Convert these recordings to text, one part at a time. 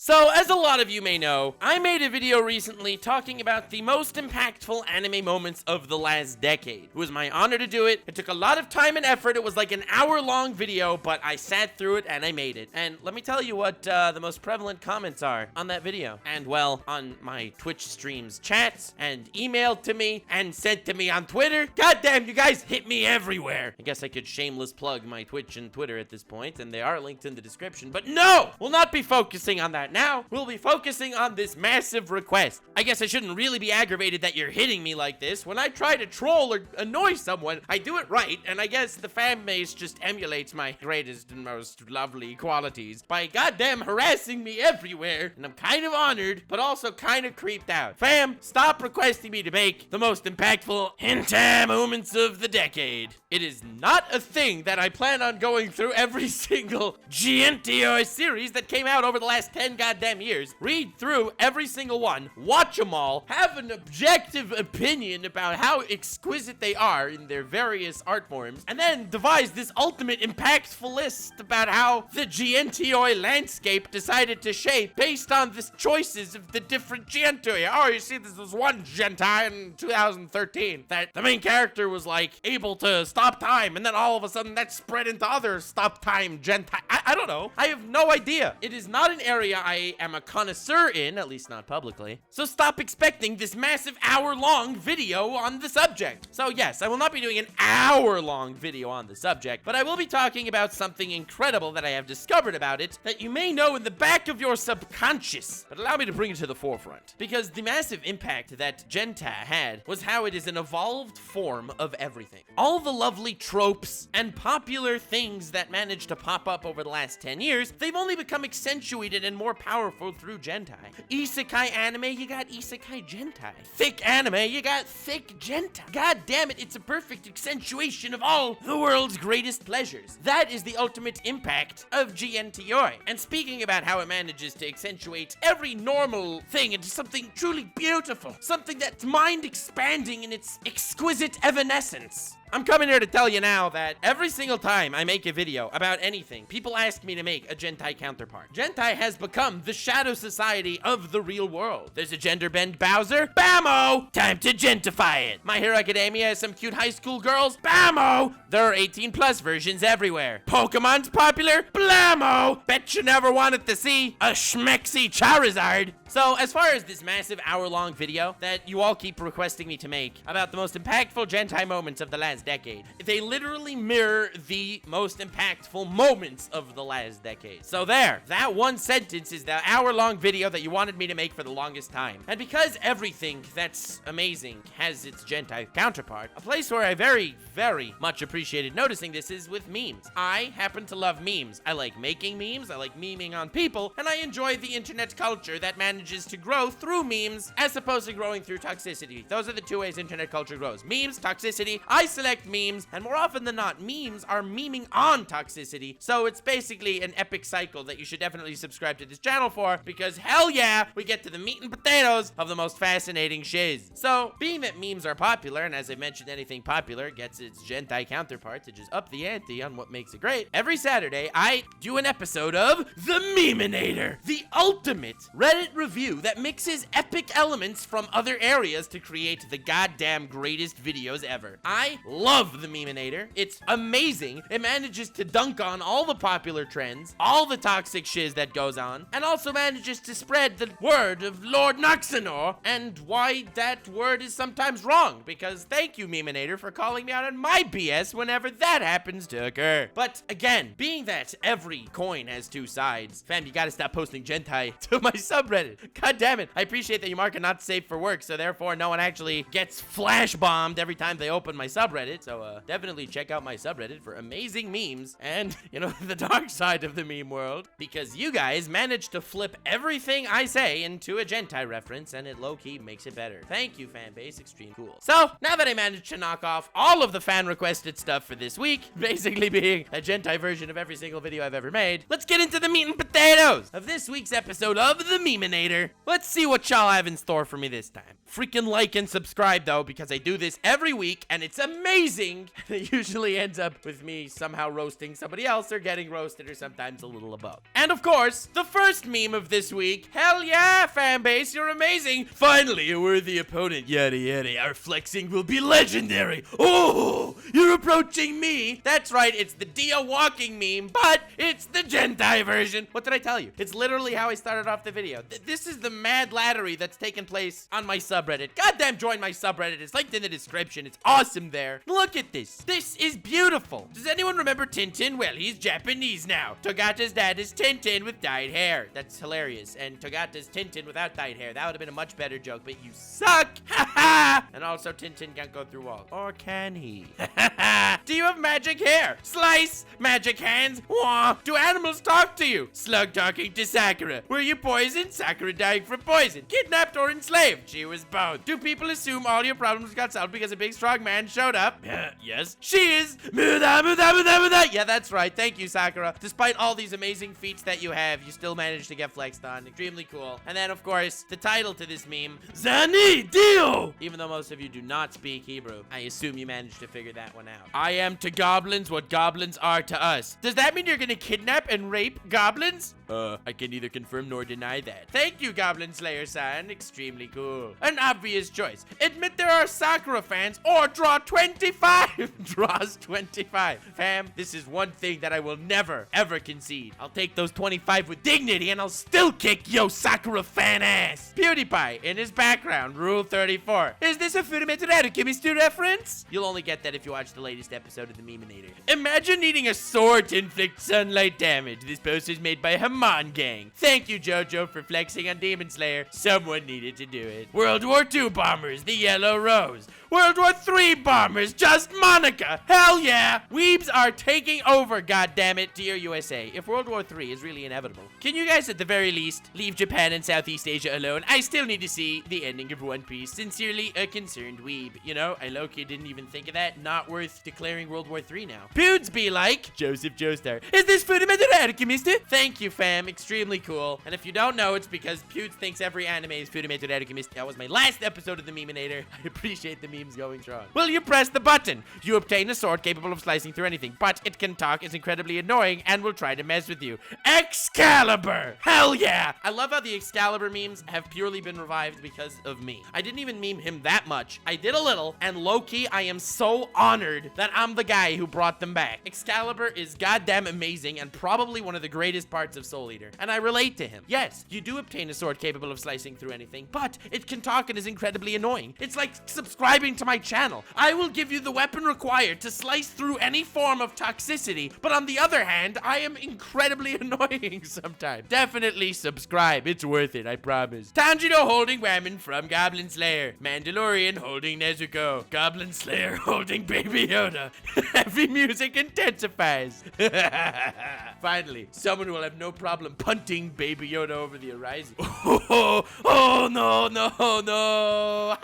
So, as a lot of you may know, I made a video recently talking about the most impactful anime moments of the last decade. It was my honor to do it. It took a lot of time and effort. It was like an hour-long video, but I sat through it and I made it. And let me tell you what the most prevalent comments are on that video. And, well, on my Twitch streams chats, and emailed to me, and sent to me on Twitter. Goddamn, you guys hit me everywhere. I guess I could shameless plug my Twitch and Twitter at this point, and they are linked in the description. But no! We'll not be focusing on that now. We'll be focusing on this massive request. I guess I shouldn't really be aggravated that you're hitting me like this. When I try to troll or annoy someone, I do it right, and I guess the fan base just emulates my greatest and most lovely qualities by goddamn harassing me everywhere, and I'm kind of honored, but also kind of creeped out. Fam, stop requesting me to make the most impactful hentai moments of the decade. It is not a thing that I plan on going through every single Gentai series that came out over the last 10 goddamn years, read through every single one, watch them all, have an objective opinion about how exquisite they are in their various art forms, and then devise this ultimate impactful list about how the Gentai landscape decided to shape based on the choices of the different Gentai. Oh, you see, this was one Gentai in 2013 that the main character was like able to stop time, and then all of a sudden that spread into other stop time Gentai. I don't know. I have no idea. It is not an area I am a connoisseur in, at least not publicly. So stop expecting this massive hour-long video on the subject. So yes, I will not be doing an hour-long video on the subject, but I will be talking about something incredible that I have discovered about it that you may know in the back of your subconscious. But allow me to bring it to the forefront. Because the massive impact that Gentai had was how it is an evolved form of everything. All the lovely tropes and popular things that managed to pop up over the last 10 years, they've only become accentuated and more powerful through Gentai. Isekai anime, you got Isekai Gentai. Thick anime, you got thick Gentai. God damn it, it's a perfect accentuation of all the world's greatest pleasures. That is the ultimate impact of Gentai. And speaking about how it manages to accentuate every normal thing into something truly beautiful, something that's mind-expanding in its exquisite evanescence. I'm coming here to tell you now that every single time I make a video about anything, people ask me to make a Gentai counterpart. Gentai has become the shadow society of the real world. There's a gender bend Bowser. Bammo! Time to gentify it. My Hero Academia has some cute high school girls. Bammo! There are 18 plus versions everywhere. Pokemon's popular. Blammo! Bet you never wanted to see a schmexy Charizard. So, as far as this massive hour-long video that you all keep requesting me to make about the most impactful Gentai moments of the last decade, they literally mirror the most impactful moments of the last decade. So there, that one sentence is the hour-long video that you wanted me to make for the longest time. And because everything that's amazing has its Gentai counterpart, a place where I very, very much appreciated noticing this is with memes. I happen to love memes. I like making memes, I like memeing on people, and I enjoy the internet culture that manages to grow through memes as opposed to growing through toxicity. Those are the two ways internet culture grows. Memes, toxicity. I select memes, and more often than not, memes are memeing on toxicity. So it's basically an epic cycle that you should definitely subscribe to this channel for, because hell yeah, we get to the meat and potatoes of the most fascinating shiz. So, being that memes are popular, and as I mentioned, anything popular gets its Gentai counterpart to just up the ante on what makes it great, every Saturday, I do an episode of the Meme-inator, the ultimate Reddit review that mixes epic elements from other areas to create the goddamn greatest videos ever. I love the Meme-inator. It's amazing. It manages to dunk on all the popular trends, all the toxic shiz that goes on, and also manages to spread the word of Lord Nuxanor and why that word is sometimes wrong, because thank you, Meme-inator, for calling me out on my BS whenever that happens to occur. But again, being that every coin has two sides, fam, you gotta stop posting Gentai to my subreddit. God damn it. I appreciate that you mark it not safe for work, so therefore no one actually gets flash bombed every time they open my subreddit. So definitely check out my subreddit for amazing memes and, you know, the dark side of the meme world, because you guys managed to flip everything I say into a Gentai reference, and it low-key makes it better. Thank you, fanbase. Extreme cool. So, now that I managed to knock off all of the fan-requested stuff for this week, basically being a Gentai version of every single video I've ever made, let's get into the meat and potatoes of this week's episode of the Meme-inator. Let's see what y'all have in store for me this time. freaking like and subscribe, though, because I do this every week, and it's amazing. It usually ends up with me somehow roasting somebody else or getting roasted or sometimes a little of both. And of course, the first meme of this week. Hell yeah, fan base, you're amazing. Finally, a worthy opponent. Yada yada. Our flexing will be legendary. Oh, you're approaching me. That's right, it's the Dia walking meme, but it's the Gentai version. What did I tell you? It's literally how I started off the video. This is the mad laddery that's taken place on my subreddit. Goddamn, join my subreddit. It's linked in the description. It's awesome there. Look at this. This is beautiful. Does anyone remember Tintin? Well, he's Japanese now. Togata's dad is Tintin with dyed hair. That's hilarious. And Togata's Tintin without dyed hair. That would have been a much better joke, but you suck. Ha ha! And also, Tintin can't go through walls. Or can he? Do you have magic hair? Slice! Magic hands? Wah! Do animals talk to you? Slug talking to Sakura. Were you poisoned? Sakura dying from poison. Kidnapped or enslaved? She was both. Do people assume all your problems got solved because a big strong man showed up? Yes. She is. Muda, muda, muda, muda. Yeah, that's right. Thank you, Sakura. Despite all these amazing feats that you have, you still managed to get flexed on. Extremely cool. And then, of course, the title to this meme, Zani Dio! Even though most of you do not speak Hebrew, I assume you managed to figure that one out. I am to goblins what goblins are to us. Does that mean you're gonna kidnap and rape goblins? I can neither confirm nor deny that. Thank you, Goblin Slayer-san. Extremely cool. An obvious choice. Admit there are Sakura fans or draw 25. Draws 25. Fam, this is one thing that I will never, ever concede. I'll take those 25 with dignity and I'll still kick yo Sakura fan ass. PewDiePie, in his background, Rule 34. Is this a Furumeto Alchemist reference? You'll only get that if you watch the latest episode of the Meme-inator. Imagine needing a sword to inflict sunlight damage. This post is made by Haman Gang. Thank you, Jojo, for flexing on Demon Slayer. Someone needed to do it. World War II bombers, the Yellow Rose. World War III bombers, just Monica. Hell yeah. Weebs are taking over, goddammit. Dear USA, if World War III is really inevitable, can you guys at the very least leave Japan and Southeast Asia alone? I still need to see the ending of One Piece. Sincerely, a concerned weeb. You know, I low-key didn't even think of that. Not worth declaring World War III now. Dudes be like, Joseph Joestar. Is this Furumeto Alchemist? Thank you, fam. Extremely cool. And if you don't know, it's because Pewds thinks every anime is Furumeto Alchemist. That was my last episode of the Meme-inator. I appreciate the memes going strong. Will you press the button? You obtain a sword capable of slicing through anything, but it can talk, is incredibly annoying, and will try to mess with you. Excalibur! Hell yeah! I love how the Excalibur memes have purely been revived because of me. I didn't even meme him that much. I did a little, and low-key, I am so honored that I'm the guy who brought them back. Excalibur is goddamn amazing and probably one of the greatest parts of Soul Eater, and I relate to him. Yes, you do obtain a sword capable of slicing through anything, but it can talk and is incredibly annoying. It's like subscribing to my channel. I will give you the weapon required to slice through any form of toxicity, but on the other hand, I am incredibly annoying sometimes. Definitely subscribe. It's worth it, I promise. Tanjiro holding Ramen from Goblin Slayer. Mandalorian holding Nezuko. Goblin Slayer holding Baby Yoda. Heavy music intensifies. Finally, someone who will have no problem punting Baby Yoda over the horizon. Oh no, no, no.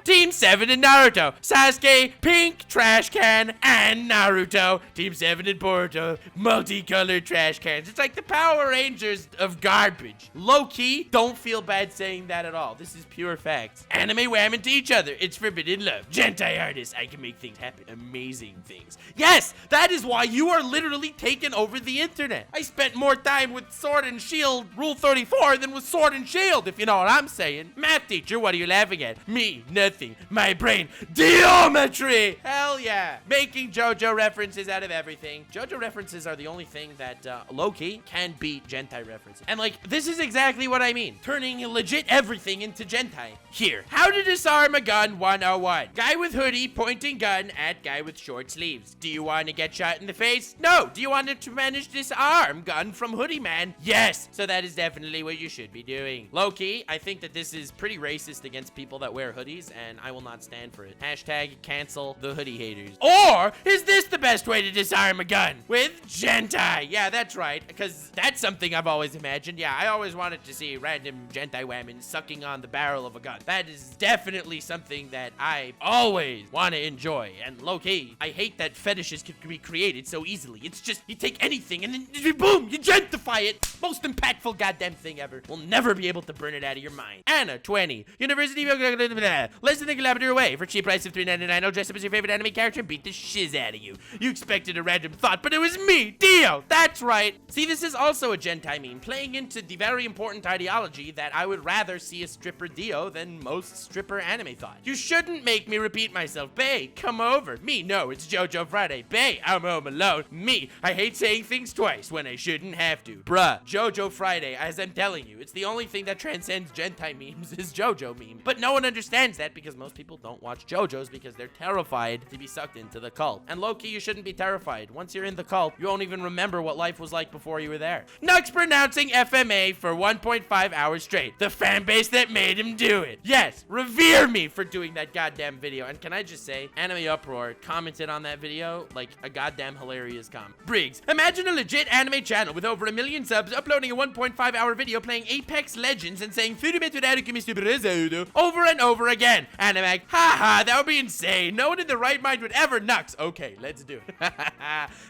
Team 7 and Naruto. Sasuke, pink trash can, and Naruto. Team 7 and Boruto, multicolored trash cans. It's like the Power Rangers of garbage. Low-key, don't feel bad saying that at all. This is pure facts. Anime whamming to each other. It's forbidden love. Gentai artists. I can make things happen. Amazing things. Yes, that is why you are literally taking over the internet. I spent more time with Sword and Shield Rule 34 than with Sword and Shield, if you know what I'm saying. Math teacher, what are you laughing at? Me, nothing. My brain, geometry! Hell yeah! Making JoJo references out of everything. JoJo references are the only thing that, low-key, can beat Gentai references. And, like, this is exactly what I mean. Turning legit everything into Gentai. Here. How to disarm a gun 101. Guy with hoodie pointing gun at guy with short sleeves. Do you want to get shot in the face? No. Do you want to manage disarm gun from hoodie man? Yes. So that is definitely what you should be doing. Low-key, I think that this is pretty racist against people that wear hoodies and I will not stand for it. Hashtag cancel the hoodie haters. Or is this the best way to disarm a gun? With Gentai. Yeah, that's right, because that's something I've always imagined. Yeah, I always wanted to see random Gentai women sucking on the barrel of a gun. That is definitely something that I always want to enjoy. And low-key, I hate that fetishes can be created so easily. It's just, you take anything and then boom, you gentify it. Most impactful goddamn thing ever. We'll never be able to burn it out of your mind. Anna, 20. University, less than a kilometer away. For cheap price of $3.99, I'll dress up as your favorite anime character and beat the shiz out of you. You expected a random thought, but it was me, Dio. That's right. See, this is also a Gentai meme, playing into the very important ideology that I would rather see a stripper Dio than most stripper anime thought. You shouldn't make me repeat myself. Bae, come over. Me, no, it's JoJo Friday. Bae, I'm home alone. Me, I hate saying things twice when I shouldn't have to. Bruh, JoJo Friday, as I'm telling you, it's the only thing that transcends Gentai memes is JoJo meme. But no one understands that because most people don't watch JoJo's because they're terrified to be sucked into the cult. And low-key, you shouldn't be terrified. Once you're in the cult, you won't even remember what life was like before you were there. Nux pronouncing FMA for 1.5 hours straight. The fan base that made him do it. Yes, revere me for doing that goddamn video. And can I just say, Anime Uproar commented on that video like a goddamn hilarious comment. Briggs, imagine a legit anime channel with over 1 million subs uploading a 1.5 hour video playing Apex Legends and saying over and over again. Animag, haha, that would be insane. No one in the right mind would ever Nux. Okay, let's do it.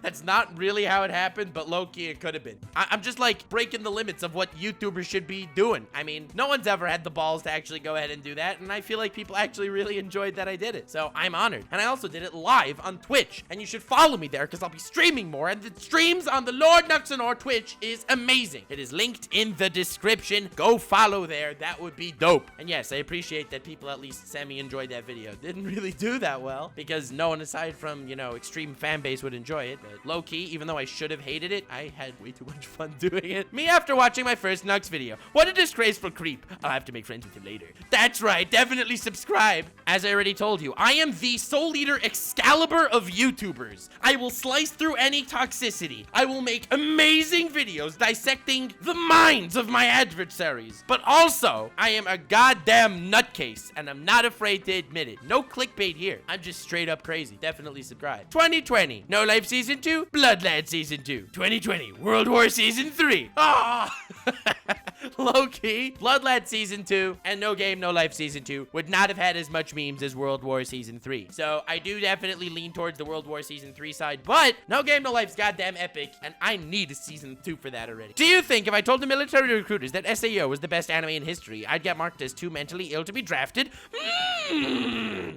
That's not really how it happened, but low-key it could have been. I'm just like breaking the limits of what YouTubers should be doing. I mean, no one's ever had the balls to actually go ahead and do that, and I feel like people actually really enjoyed that I did it. So I'm honored. And I also did it live on Twitch, and you should follow me there because I'll be streaming more, and the streams on the Lord Nuxanor Twitch is amazing. It is linked in the description. Go follow there. That would be dope. And yes, I appreciate that people at least semi-enjoyed that video. Didn't really do that well because no one aside from, you know, extreme fan base would enjoy it. But low-key, even though I should have hated it, I had way too much fun doing it. Me after watching my first Nux video. What a disgraceful creep. I'll have to make friends with him later. That's right. Definitely subscribe. As I already told you, I am the soul leader Excalibur of YouTubers. I will slice through any toxicity. I will make amazing videos dissecting the minds of my adversaries. But also, I am a goddamn nutcase, and I'm not afraid to admit it. No clickbait here. I'm just straight up crazy. Definitely subscribe. 2020, No Life Season 2, Bloodlad Season 2. 2020, World War Season 3. Ah! Low-key, Bloodlad Season 2 and No Game, No Life Season 2 would not have had as much memes as World War Season 3. So I do definitely lean towards the World War Season 3 side, but No Game, No Life's goddamn epic, and I need a Season 2 for that already. Do you think if I told the military recruiters that SAO was the best anime in history, I'd get marked as too mentally ill to be drafted?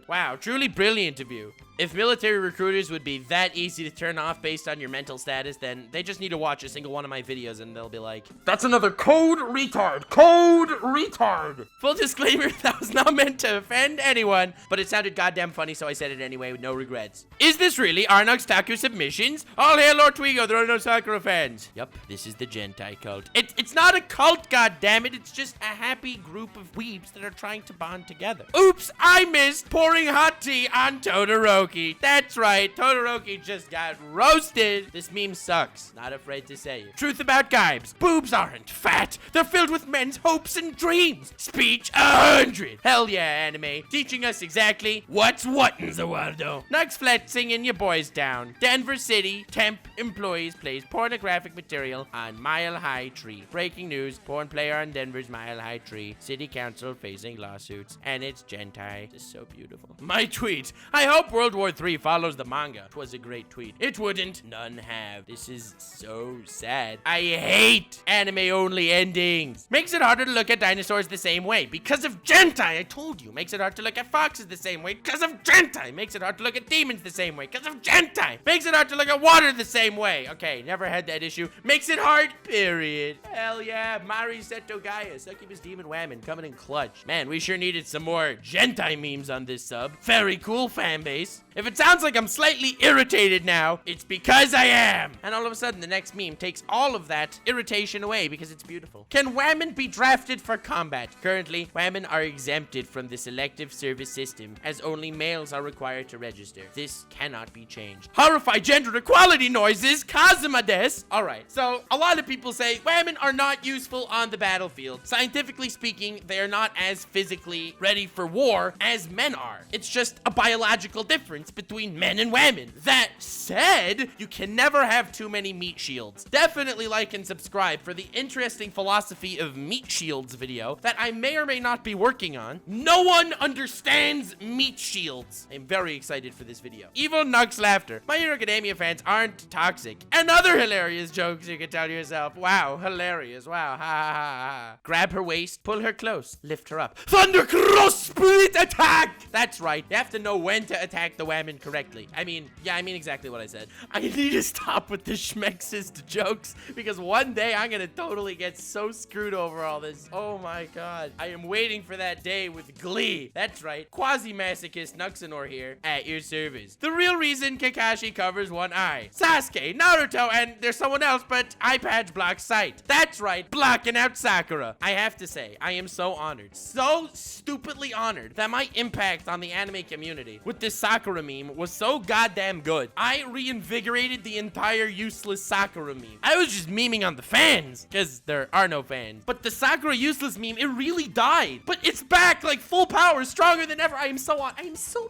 Wow, truly brilliant of you. If military recruiters would be that easy to turn off based on your mental status, then they just need to watch a single one of my videos and they'll be like, that's another code retard. Code retard. Full disclaimer, that was not meant to offend anyone, but it sounded goddamn funny, so I said it anyway with no regrets. Is this really Arnux Taku submissions? All hail Lord Twigo, there are no Sakura fans. Yup, this is the Gentai cult. It's not a cult, goddammit. It's just a happy group of weebs that are trying to bond together. Oops, I missed pouring hot tea on Todoroki. That's right, Todoroki just got roasted. This meme sucks. Not afraid to say it. Truth about Gaibs. Boobs aren't fat. They're filled with men's hopes and dreams. Speech 100. Hell yeah, anime. Teaching us exactly what's what in Zawardo. Nux flexing in your boys down. Denver City temp employees plays pornographic material on Mile High Tree. Breaking news, porn player on Denver's Mile High Tree. City council facing lawsuits. And it's Gentai. It's so beautiful. My tweet. I hope World War III follows the manga. It was a great tweet. It wouldn't. None have. This is so sad. I hate anime-only endings. Makes it harder to look at dinosaurs the same way. Because of Gentai, I told you. Makes it hard to look at foxes the same way. Because of Gentai. Makes it hard to look at demons the same way. Because of Gentai. Makes it hard to look at water the same way. Okay, never had that issue. Makes it hard, period. Hell yeah. Mari Seto Gaia. Succubus Demon Whammon coming in clutch. Man, we sure needed some more Gentai memes on this sub. Very cool fan base. If it sounds like I'm slightly irritated now, it's because I am. And all of a sudden, the next meme takes all of that irritation away because it's beautiful. beautiful. Can women be drafted for combat? Currently, women are exempted from the selective service system as only males are required to register. This cannot be changed. Horrify gender equality noises, Kazuma des. Alright, so a lot of people say women are not useful on the battlefield. Scientifically speaking, they are not as physically ready for war as men are. It's just a biological difference between men and women. That said, you can never have too many meat shields. Definitely like and subscribe for the interesting philosophy of meat shields video that I may or may not be working on. No one understands meat shields. I'm very excited for this video. Evil Nux laughter. My Hero Academia fans aren't toxic. And other hilarious jokes you can tell yourself. Wow, hilarious. Wow, ha ha ha ha. Grab her waist, pull her close, lift her up. Thunder Cross Spirit attack! That's right. You have to know when to attack the women correctly. I mean exactly what I said. I need to stop with the schmexist jokes because one day I'm gonna totally get so screwed over all this. Oh my god. I am waiting for that day with glee. That's right. Quasi-masochist Nuxanor here at your service. The real reason Kakashi covers one eye. Sasuke, Naruto, and there's someone else, but eye patch blocks sight. That's right. Blocking out Sakura. I have to say, I am so honored. So stupidly honored that my impact on the anime community with this Sakura meme was so goddamn good. I reinvigorated the entire useless Sakura meme. I was just memeing on the fans, because there are no fans. But the Sakura useless meme, it really died. But it's back, like full power, stronger than ever. I am so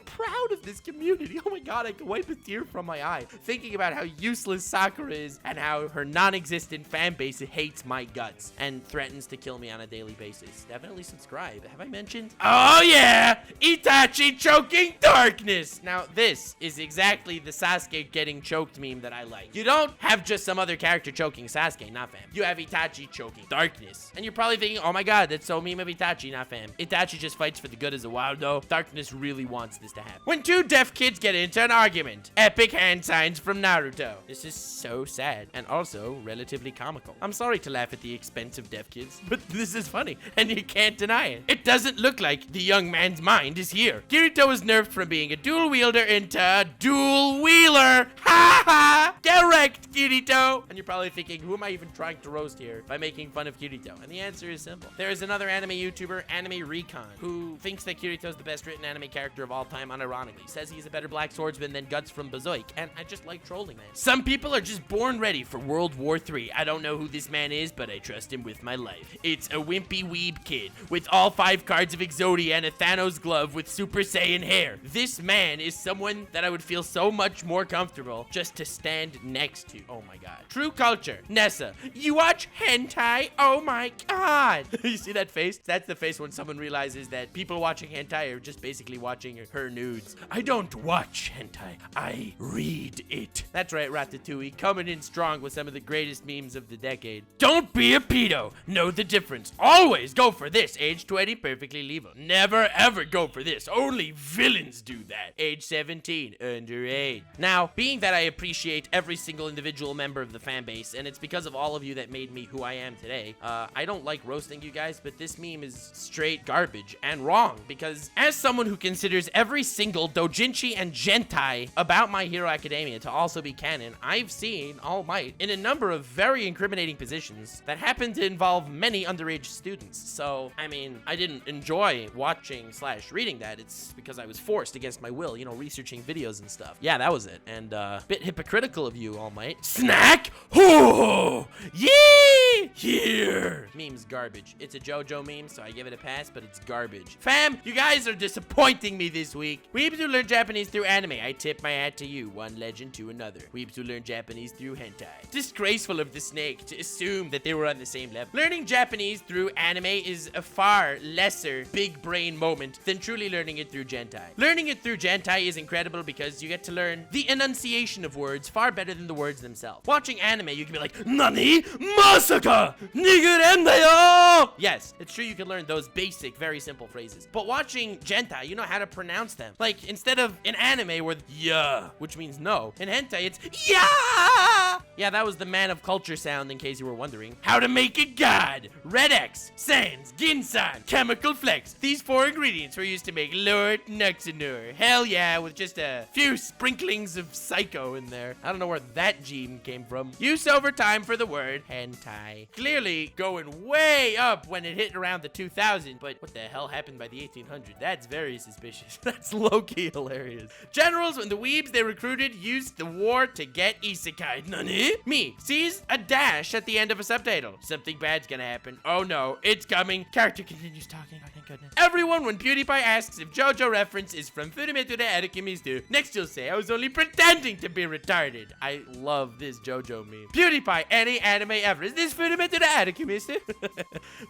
proud of this community. Oh my god, I can wipe a tear from my eye thinking about how useless Sakura is and how her non-existent fan base hates my guts and threatens to kill me on a daily basis. Definitely subscribe. Have I mentioned? Oh yeah! Itachi choking darkness! Now, this is exactly the Sasuke getting choked meme that I like. You don't have just some other character choking Sasuke, not fam. You have Itachi choking darkness. And you're probably thinking, oh my god, that's so meme of Itachi, not fam. Itachi just fights for the good as a wild though. Darkness really wants this to happen. When two deaf kids get into an argument. Epic hand signs from Naruto. This is so sad and also relatively comical. I'm sorry to laugh at the expense of deaf kids, but this is funny and you can't deny it. It doesn't look like the young man's mind is here. Kirito was nerfed from being a dual wielder into a dual wheeler. Ha ha! Get wrecked, Kirito! And you're probably thinking, who am I even trying to roast here by making fun of Kirito? And the answer is simple. There is another anime YouTuber, Anime Recon, who thinks that Kirito is the best written anime character of all time unironically. Says he's a better black swordsman than Guts from Berserk, and I just like trolling, man. Some people are just born ready for World War III. I don't know who this man is, but I trust him with my life. It's a wimpy weeb kid with all 5 cards of Exodia and a Thanos glove with Super Saiyan hair. This man is someone that I would feel so much more comfortable just to stand next to. Oh my god. True culture. Nessa, you watch hentai? Oh my god. You see that face? That's the face when someone realizes that people watching hentai are just basically watching her nudes. I don't watch hentai. I read it. That's right, Ratatouille, coming in strong with some of the greatest memes of the decade. Don't be a pedo. Know the difference. Always go for this. Age 20, perfectly legal. Never ever go for this. Only villains do that. Age 17, underage. Now, being that I appreciate every single individual member of the fan base, and it's because of all of you that made me who I am today, I don't like roasting you guys, but this meme is straight garbage and wrong, because as someone who considers every single doujinshi and gentai about My Hero Academia to also be canon, I've seen All Might in a number of very incriminating positions that happen to involve many underage students. So, I mean, I didn't enjoy watching/reading that. It's because I was forced against my will, you know, researching videos and stuff. Yeah, that was it. And, bit hypocritical of you, All Might. Snack? Hoo! Yee! Here! Meme's garbage. It's a JoJo meme, so I give it a pass, but it's garbage. Fam, you guys are disappointing me this week. Weebs who learn Japanese through anime, I tip my hat to you, one legend to another. Weebs who learn Japanese through hentai. Disgraceful of the snake to assume that they were on the same level. Learning Japanese through anime is a far lesser big brain moment than truly learning it through Gentai. Learning it through Gentai is incredible because you get to learn the enunciation of words far better than the words themselves. Watching anime, you can be like, Nani? Masaka! Nigurendayo! Yes, it's true you can learn those basic, very simple phrases. But watching Gentai, you know how to pronounce them. Like, instead of in anime with yeah, which means no, in hentai it's yeah! Yeah, that was the man of culture sound in case you were wondering. How to make a god. Red X, Sans, Ginsan, Chemical Flex. These 4 ingredients were used to make Lord Nuxanor. Hell yeah, with just a few sprinklings of psycho in there. I don't know where that gene came from. Use over time for the word hentai. clearly going way up when it hit around the 2000, but what the hell happened by the 1800s? That's very suspicious. That's low-key hilarious. Generals and the weebs they recruited used the war to get isekai. Nani? Me sees a dash at the end of a subtitle. Something bad's gonna happen. Oh no, it's coming. Character continues talking. Oh, thank goodness. Everyone, when PewDiePie asks if JoJo reference is from Meme-inator Alchemist, next you'll say, I was only pretending to be retarded. I love this JoJo meme. PewDiePie, any anime ever. Is this Meme-inator Alchemist?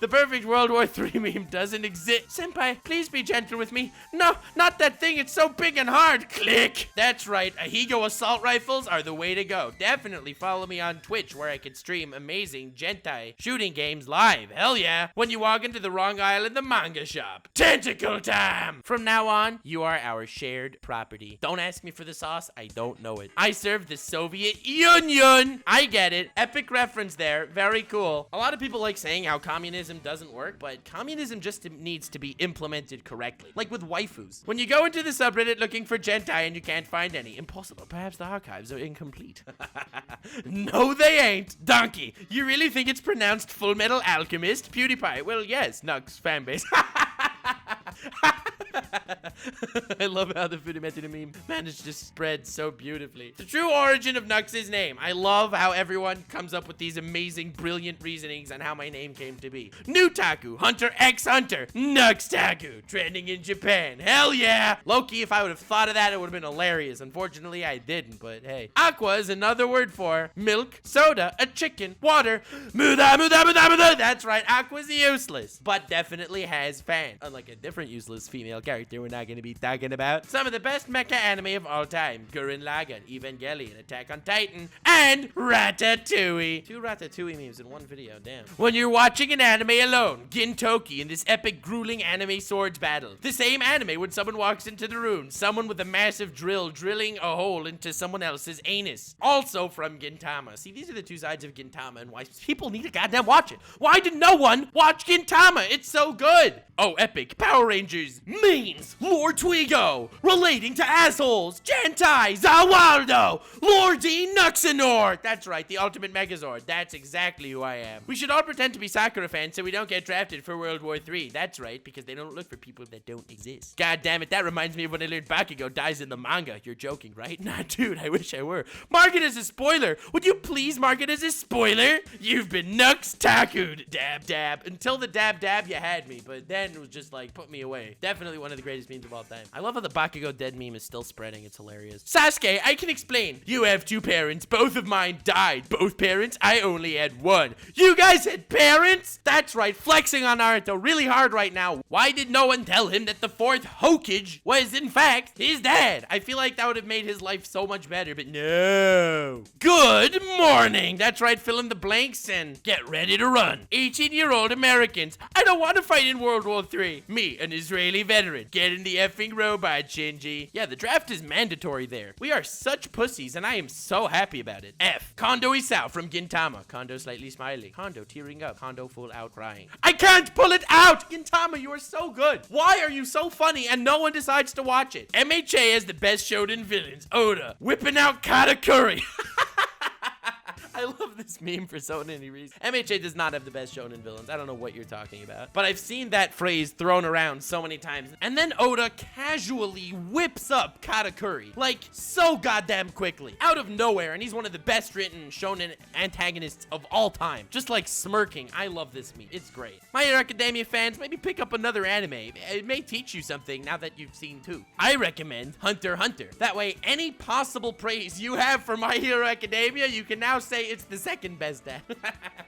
The perfect World War III meme doesn't exist. Senpai, please be gentle with me. No, not that thing. It's so big and hard. Click. That's right. Ahigo assault rifles are the way to go. Definitely follow me on Twitch where I can stream amazing Gentai shooting games live. Hell yeah. When you walk into the wrong aisle in the manga shop. Tentacle time. From now on, you are our shared property. Don't ask me for the sauce. I don't know it. I serve the Soviet Union. I get it. Epic reference there. Very cool. A lot of people like saying how communism doesn't work, but communism just needs to be implemented correctly. Like with waifus. When you go into the subreddit looking for Gentai and you can't find any, impossible. Perhaps the archives are incomplete. No, they ain't. Donkey, you really think it's pronounced Full Metal Alchemist? PewDiePie, well, yes. Nux fanbase. I love how the Meme-inator meme managed to spread so beautifully. The true origin of Nux's name. I love how everyone comes up with these amazing, brilliant reasonings on how my name came to be. New Taku, Hunter X Hunter, Nux Taku, trending in Japan. Hell yeah! Loki, if I would have thought of that, it would have been hilarious. Unfortunately, I didn't, but hey. Aqua is another word for milk, soda, a chicken, water, muda, muda, muda, muda. That's right, Aqua's useless, but definitely has fans. Unlike a different useless female character we're not going to be talking about. Some of the best mecha anime of all time. Gurren Lagann, Evangelion, Attack on Titan, and Ratatouille. 2 Ratatouille memes in one video, damn. When you're watching an anime alone, Gintoki in this epic grueling anime swords battle. The same anime when someone walks into the room, someone with a massive drill drilling a hole into someone else's anus. Also from Gintama. See, these are the two sides of Gintama and why people need to goddamn watch it. Why did no one watch Gintama? It's so good. Oh, epic. Power Rangers. Memes. Lord Twigo. Relating to assholes. Gentai. Zawaldo. Lordy Nuxanor. That's right, the ultimate Megazord. That's exactly who I am. We should all pretend to be Sakura fans so we don't get drafted for World War III. That's right, because they don't look for people that don't exist. God damn it, that reminds me of when I learned Bakugo dies in the manga. You're joking, right? Nah, dude, I wish I were. Mark it as a spoiler. Would you please mark it as a spoiler? You've been Nux Taku'd. Dab dab. Until the dab dab, you had me, but then it was just like, put me away. Definitely one of the greatest memes of all time. I love how the Bakugo dead meme is still spreading. It's hilarious. Sasuke, I can explain. You have 2 parents. Both of mine died. Both parents? I only had 1. You guys had parents? That's right. Flexing on Naruto really hard right now. Why did no one tell him that the 4th Hokage was in fact his dad? I feel like that would have made his life so much better, but no. Good morning. That's right. Fill in the blanks and get ready to run. 18-year-old Americans. I don't want to fight in World War III. Me, an Israeli veteran. Get in the effing robot, Shinji. Yeah, the draft is mandatory there. We are such pussies, and I am so happy about it. F. Kondo Isao from Gintama. Kondo slightly smiling. Kondo tearing up. Kondo full out crying. I can't pull it out! Gintama, you are so good. Why are you so funny and no one decides to watch it? MHA has the best shonen villains. Oda. Whipping out Katakuri. I love this meme for so many reasons. MHA does not have the best shonen villains. I don't know what you're talking about. But I've seen that phrase thrown around so many times. And then Oda casually whips up Katakuri. Like, so goddamn quickly. Out of nowhere. And he's one of the best written shonen antagonists of all time. Just like smirking. I love this meme. It's great. My Hero Academia fans, maybe pick up another anime. It may teach you something now that you've seen 2. I recommend Hunter x Hunter. That way, any possible praise you have for My Hero Academia, you can now say it's the second best dad.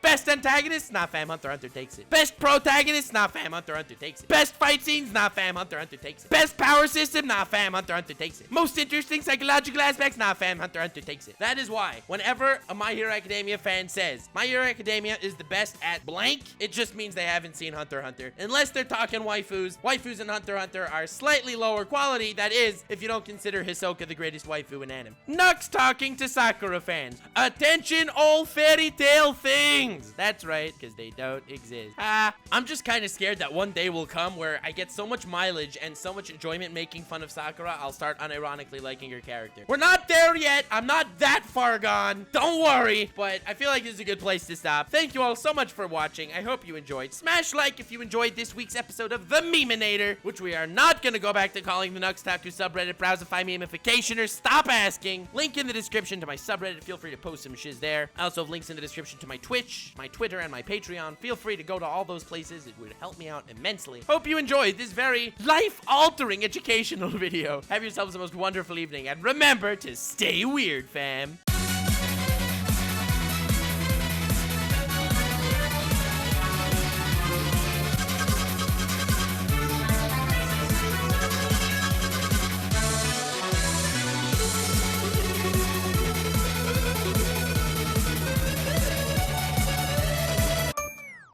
Best antagonist? Nah, fam, Hunter x Hunter takes it. Best protagonist? Nah, fam, Hunter x Hunter takes it. Best fight scenes? Nah, fam, Hunter x Hunter takes it. Best power system? Nah, fam, Hunter x Hunter takes it. Most interesting psychological aspects? Nah, fam, Hunter x Hunter takes it. That is why, whenever a My Hero Academia fan says, My Hero Academia is the best at blank, it just means they haven't seen Hunter x Hunter. Unless they're talking waifus. Waifus in Hunter x Hunter are slightly lower quality, that is, if you don't consider Hisoka the greatest waifu in anime. Nux talking to Sakura fans. Attention in all fairy tale things. That's right, because they don't exist. I'm just kind of scared that one day will come where I get so much mileage and so much enjoyment making fun of Sakura, I'll start unironically liking her character. We're not there yet. I'm not that far gone. Don't worry. But I feel like this is a good place to stop. Thank you all so much for watching. I hope you enjoyed. Smash like if you enjoyed this week's episode of the Meme-inator, which we are not going to go back to calling the Taku subreddit Browsify Memification, or stop asking. Link in the description to my subreddit. Feel free to post some shiz there. I also have links in the description to my Twitch, my Twitter, and my Patreon. Feel free to go to all those places. It would help me out immensely. Hope you enjoyed this very life-altering educational video. Have yourselves the most wonderful evening, and remember to stay weird, fam.